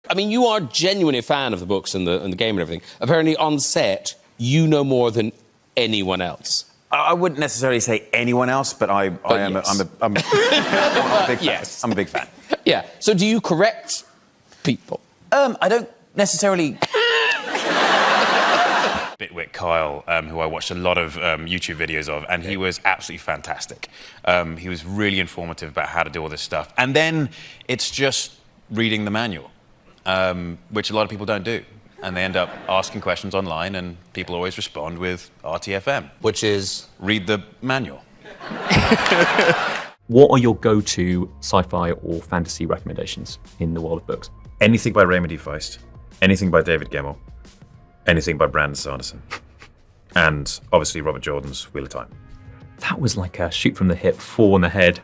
I mean, you are genuinely a fan of the books and the game and everything. Apparently, on set, you know more than anyone else. I wouldn't necessarily say anyone else, but I'm a big fan. Yes. I'm a big fan. Yeah. So do you correct people? I don't necessarily... Bitwit Kyle, who I watched a lot of YouTube videos of, and he was absolutely fantastic. He was really informative about how to do all this stuff. And then it's just reading the manual, which a lot of people don't do. And they end up asking questions online, and people always respond with RTFM. Which is? Read the manual. What are your go-to sci-fi or fantasy recommendations in the world of books? Anything by Raymond E. Feist, anything by David Gemmell, anything by Brandon Sanderson, and obviously Robert Jordan's Wheel of Time. That was like a shoot from the hip, 4 in the head.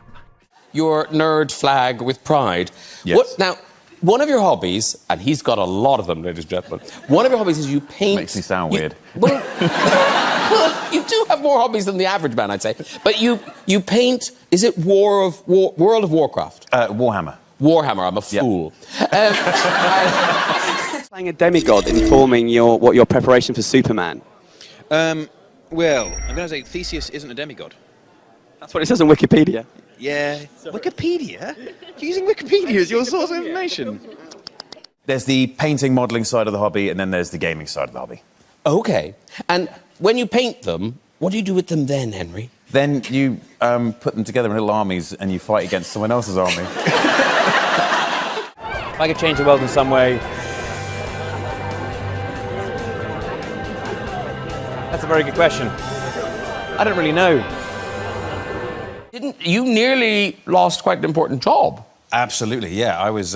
Your nerd flag with pride. Yes. Now, one of your hobbies, and he's got a lot of them, ladies and gentlemen, one of your hobbies is you paint... Makes me sound weird. Well, well, you do have more hobbies than the average man, I'd say. But you paint, is it World of Warcraft? Warhammer. Warhammer, I'm a fool. Playing a demigod informing your preparation for Superman. Well, I'm going to say Theseus isn't a demigod. That's what it says on Wikipedia. Yeah. Wikipedia? Using Wikipedia as your source of information? There's the painting, modelling side of the hobby, and then there's the gaming side of the hobby. Okay. And when you paint them, what do you do with them then, Henry? Then you put them together in little armies and you fight against someone else's army. If I could change the world in some way... That's a very good question. I don't really know. You nearly lost quite an important job. Absolutely, yeah. I was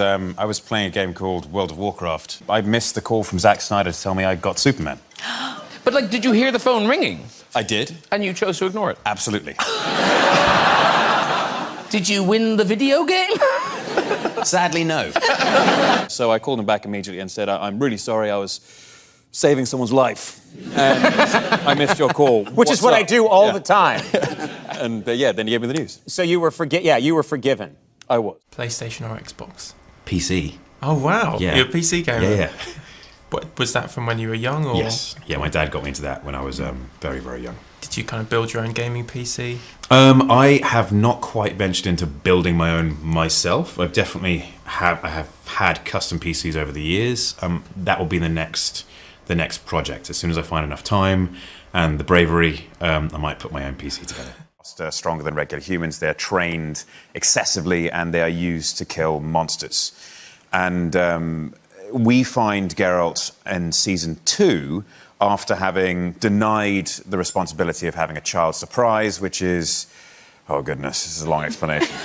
playing a game called World of Warcraft. I missed the call from Zack Snyder to tell me I got Superman. But, like, did you hear the phone ringing? I did. And you chose to ignore it? Absolutely. Did you win the video game? Sadly, no. So I called him back immediately and said, I'm really sorry, I was saving someone's life. And I missed your call. Which is what I do all the time. And then he gave me the news. So you were forgiven. I was. PlayStation or Xbox? PC. Oh, wow. Yeah. You're a PC gamer? Yeah. What, was that from when you were young? Or? Yes. Yeah, my dad got me into that when I was very, very young. Did you kind of build your own gaming PC? I have not quite ventured into building my own myself. I have had custom PCs over the years. That will be the next project. As soon as I find enough time and the bravery, I might put my own PC together. Stronger than regular humans. They're trained excessively and they are used to kill monsters. And we find Geralt in season 2 after having denied the responsibility of having a child surprise, which is... Oh, goodness, this is a long explanation.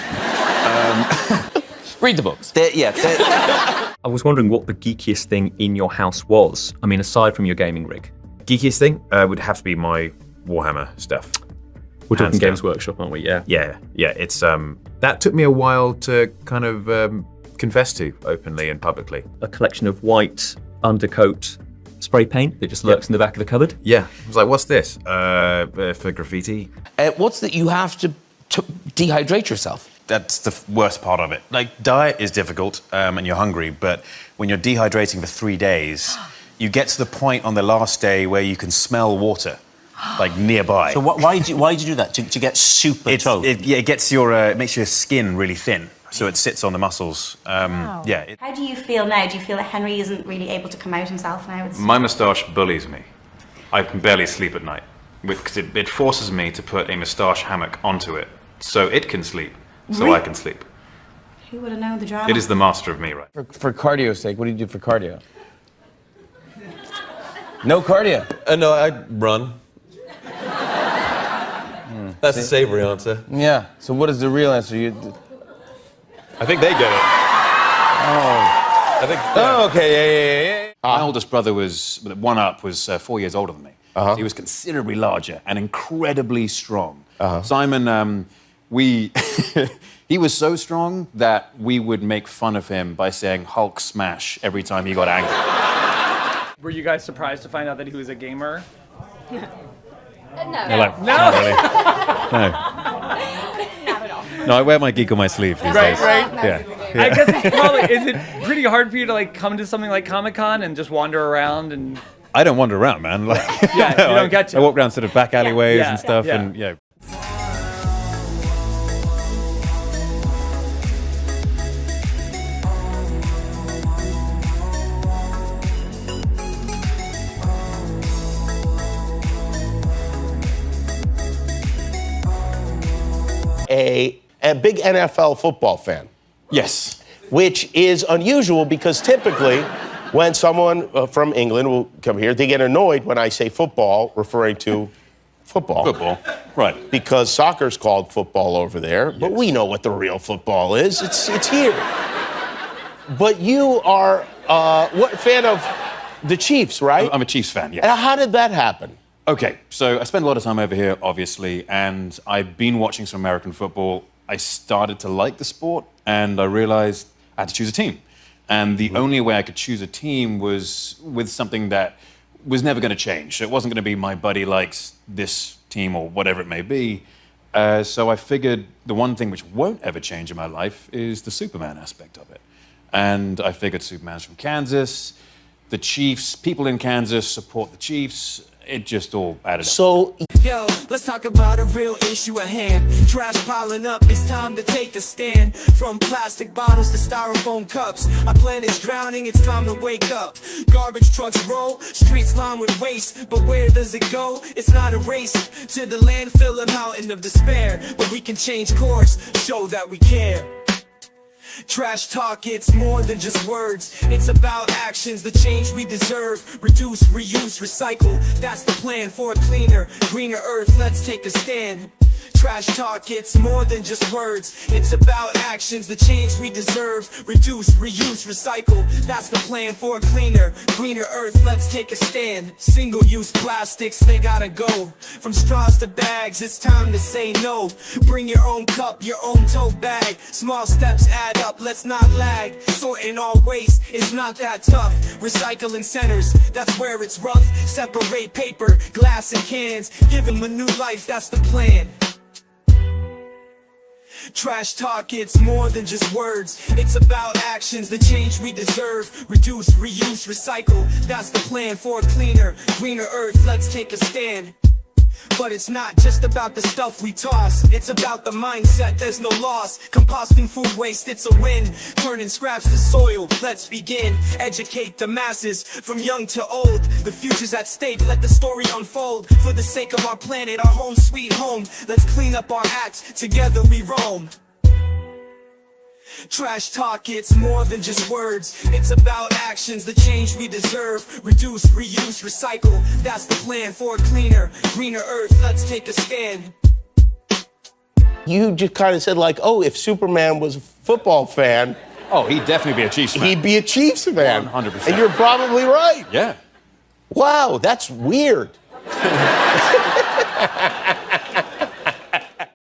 Read the books. I was wondering what the geekiest thing in your house was. I mean, aside from your gaming rig. Geekiest thing would have to be my Warhammer stuff. We're talking Hands down. Games Workshop, aren't we? Yeah. Yeah. It's that took me a while to kind of confess to openly and publicly. A collection of white undercoat spray paint that just lurks in the back of the cupboard. Yeah, I was like, what's this? For graffiti. What's that you have to dehydrate yourself? That's the worst part of it. Like, diet is difficult and you're hungry, but when you're dehydrating for 3 days, you get to the point on the last day where you can smell water, like, nearby. So why did you do that? To get super toad? It gets it makes your skin really thin, so it sits on the muscles. Wow. Yeah. How do you feel now? Do you feel that Henry isn't really able to come out himself now? My moustache bullies me. I can barely sleep at night because it forces me to put a moustache hammock onto it so it can sleep, so Really? I can sleep. Who would have known the drama? It is the master of me, right? For cardio's sake, what do you do for cardio? No cardio? No, I run. That's the savory answer. Yeah. So what is the real answer? I think they get it. Oh. I think. Oh, okay. Yeah. My oldest brother was 4 years older than me. So he was considerably larger and incredibly strong. Simon, he was so strong that we would make fun of him by saying Hulk smash every time he got angry. Were you guys surprised to find out that he was a gamer? No. Not really. No. No, I wear my geek on my sleeve these days. Right. Yeah. I guess it's probably, is it pretty hard for you to like come to something like Comic-Con and just wander around and... I don't wander around, man. Like, Yeah, you don't get to. I walk down sort of back alleyways Yeah, and stuff, yeah. and yeah. A big NFL football fan. Yes. Which is unusual because typically when someone from England will come here, they get annoyed when I say football, referring to football. Football, right. Because soccer's called football over there, but we know what the real football is. It's here. But you are what fan of the Chiefs, right? I'm a Chiefs fan, yeah. And how did that happen? Okay, so I spend a lot of time over here, obviously, and I've been watching some American football. I started to like the sport, and I realized I had to choose a team. And the only way I could choose a team was with something that was never going to change. So it wasn't going to be my buddy likes this team or whatever it may be. So I figured the one thing which won't ever change in my life is the Superman aspect of it. And I figured Superman's from Kansas. The Chiefs, people in Kansas support the Chiefs. It just all added up. So, yo, let's talk about a real issue at hand. Trash piling up, it's time to take a stand. From plastic bottles to styrofoam cups, our planet's drowning, it's time to wake up. Garbage trucks roll, streets lined with waste, but where does it go? It's not a race to the landfill, a mountain of despair. But we can change course, show that we care. Trash talk, it's more than just words. It's about actions, the change we deserve. Reduce, reuse, recycle. That's the plan for a cleaner, greener earth. Let's take a stand. Trash talk, it's more than just words. It's about actions, the change we deserve. Reduce, reuse, recycle. That's the plan for a cleaner, greener earth. Let's take a stand. Single-use plastics, they gotta go. From straws to bags, it's time to say no. Bring your own cup, your own tote bag. Small steps add up, let's not lag. Sorting all waste is not that tough. Recycling centers, that's where it's rough. Separate paper, glass and cans. Give them a new life, that's the plan. Trash talk, it's more than just words. It's about actions, the change we deserve. Reduce, reuse, recycle. That's the plan for a cleaner, greener earth. Let's take a stand. But it's not just about the stuff we toss. It's about the mindset, there's no loss. Composting food waste, it's a win. Turning scraps to soil, let's begin. Educate the masses, from young to old. The future's at stake, let the story unfold. For the sake of our planet, our home sweet home. Let's clean up our act, together we roam. Trash talk, it's more than just words. It's about actions, the change we deserve. Reduce, reuse, recycle. That's the plan for a cleaner, greener earth. Let's take a stand. You just kind of said like, oh, if Superman was a football fan... Oh, he'd definitely be a Chiefs fan. He'd be a Chiefs fan. 100%. And you're probably right. Yeah. Wow, that's weird.